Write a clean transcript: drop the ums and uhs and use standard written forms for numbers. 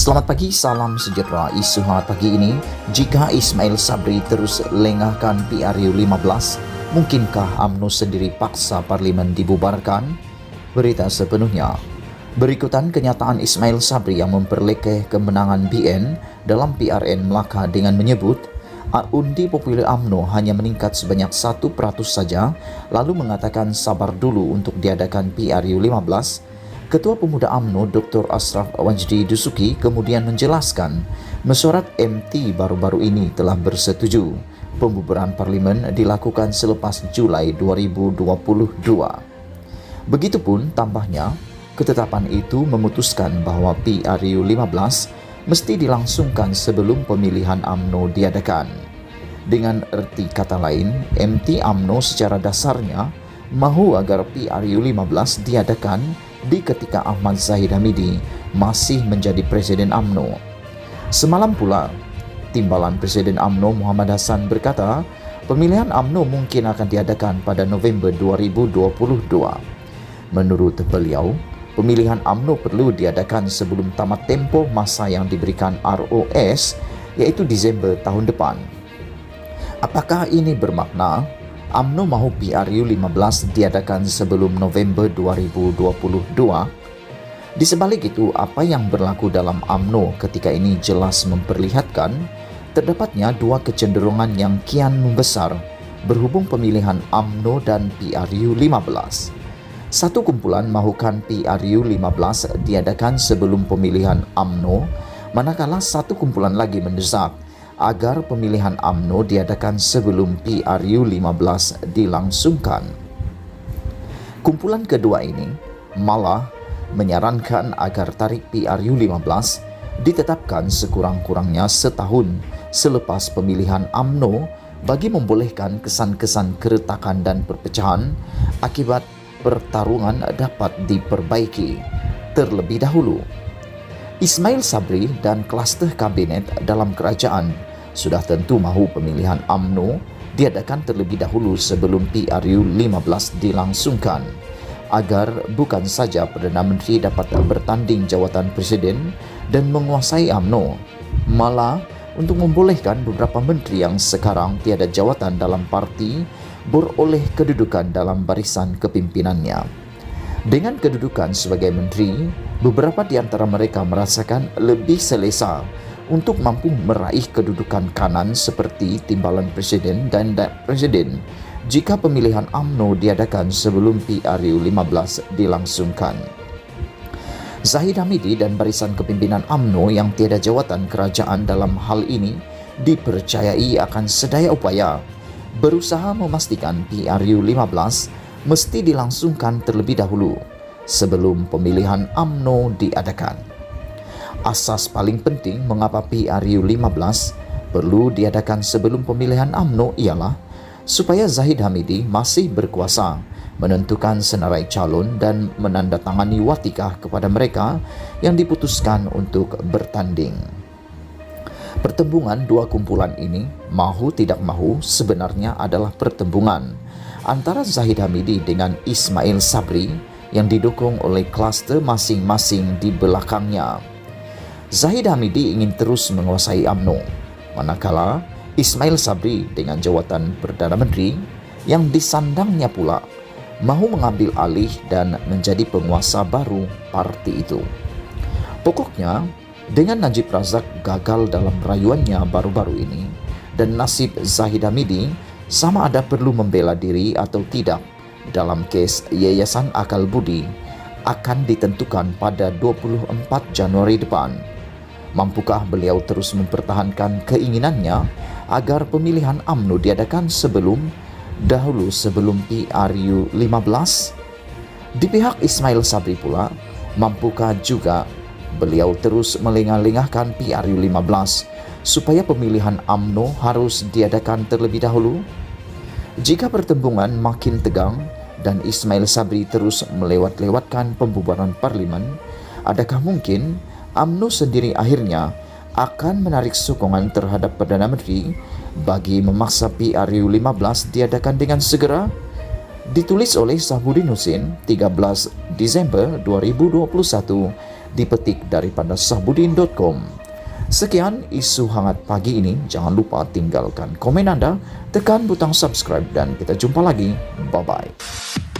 Selamat pagi, salam sejahtera. Isu hangat pagi ini, jika Ismail Sabri terus lengahkan PRU 15, mungkinkah UMNO sendiri paksa parlimen dibubarkan? Berita sepenuhnya. Berikutan kenyataan Ismail Sabri yang memperlekeh kemenangan BN dalam PRN Melaka dengan menyebut, undi populer UMNO hanya meningkat sebanyak 1% saja, lalu mengatakan sabar dulu untuk diadakan PRU 15. Ketua Pemuda UMNO Dr. Ashraf Wajdi Dusuki kemudian menjelaskan mesyuarat MT baru-baru ini telah bersetuju pembubaran parlimen dilakukan selepas Julai 2022. Begitupun tambahnya, ketetapan itu memutuskan bahwa PRU 15 mesti dilangsungkan sebelum pemilihan UMNO diadakan. Dengan erti kata lain, MT UMNO secara dasarnya mahu agar PRU 15 diadakan di ketika Ahmad Zahid Hamidi masih menjadi Presiden UMNO. Semalam pula, Timbalan Presiden UMNO Muhammad Hassan berkata, pemilihan UMNO mungkin akan diadakan pada November 2022. Menurut beliau, pemilihan UMNO perlu diadakan sebelum tamat tempoh masa yang diberikan ROS, yaitu Desember tahun depan. Apakah ini bermakna UMNO mahu PRU 15 diadakan sebelum November 2022? Di sebalik itu, apa yang berlaku dalam UMNO ketika ini jelas memperlihatkan terdapatnya dua kecenderungan yang kian membesar berhubung pemilihan UMNO dan PRU 15. Satu kumpulan mahukan PRU 15 diadakan sebelum pemilihan UMNO, manakala satu kumpulan lagi mendesak agar pemilihan UMNO diadakan sebelum PRU 15 dilangsungkan. Kumpulan kedua ini malah menyarankan agar tarikh PRU 15 ditetapkan sekurang-kurangnya setahun selepas pemilihan UMNO bagi membolehkan kesan-kesan keretakan dan perpecahan akibat pertarungan dapat diperbaiki terlebih dahulu. Ismail Sabri dan kluster kabinet dalam kerajaan sudah tentu mahu pemilihan UMNO diadakan terlebih dahulu sebelum PRU 15 dilangsungkan, agar bukan saja Perdana Menteri dapat bertanding jawatan Presiden dan menguasai UMNO, malah untuk membolehkan beberapa menteri yang sekarang tiada jawatan dalam parti beroleh kedudukan dalam barisan kepimpinannya. Dengan kedudukan sebagai menteri, beberapa di antara mereka merasakan lebih selesa untuk mampu meraih kedudukan kanan seperti Timbalan Presiden dan Presiden jika pemilihan UMNO diadakan sebelum PRU 15 dilangsungkan. Zahid Hamidi dan barisan kepimpinan UMNO yang tiada jawatan kerajaan dalam hal ini dipercayai akan sedaya upaya berusaha memastikan PRU 15 mesti dilangsungkan terlebih dahulu sebelum pemilihan UMNO diadakan. Asas paling penting mengapa PRU 15 perlu diadakan sebelum pemilihan UMNO ialah supaya Zahid Hamidi masih berkuasa menentukan senarai calon dan menandatangani watikah kepada mereka yang diputuskan untuk bertanding. Pertembungan dua kumpulan ini, mahu tidak mahu, sebenarnya adalah pertembungan antara Zahid Hamidi dengan Ismail Sabri yang didukung oleh kluster masing-masing di belakangnya. Zahid Hamidi ingin terus menguasai UMNO, manakala Ismail Sabri dengan jawatan Perdana Menteri yang disandangnya pula mahu mengambil alih dan menjadi penguasa baru parti itu. Pokoknya, dengan Najib Razak gagal dalam rayuannya baru-baru ini dan nasib Zahid Hamidi sama ada perlu membela diri atau tidak dalam kes Yayasan Akal Budi akan ditentukan pada 24 Januari depan. Mampukah beliau terus mempertahankan keinginannya agar pemilihan UMNO diadakan sebelum PRU 15? Di pihak Ismail Sabri pula, mampukah juga beliau terus melengah-lengahkan PRU 15 supaya pemilihan UMNO harus diadakan terlebih dahulu? Jika pertembungan makin tegang dan Ismail Sabri terus melewat-lewatkan pembubaran parlimen, adakah mungkin UMNO sendiri akhirnya akan menarik sokongan terhadap Perdana Menteri bagi memaksa PRU 15 diadakan dengan segera? Ditulis oleh Sahbudin Husin 13 Desember 2021 dipetik daripada sahbudin.com. Sekian isu hangat pagi ini. Jangan lupa tinggalkan komen Anda, tekan butang subscribe dan kita jumpa lagi. Bye-bye.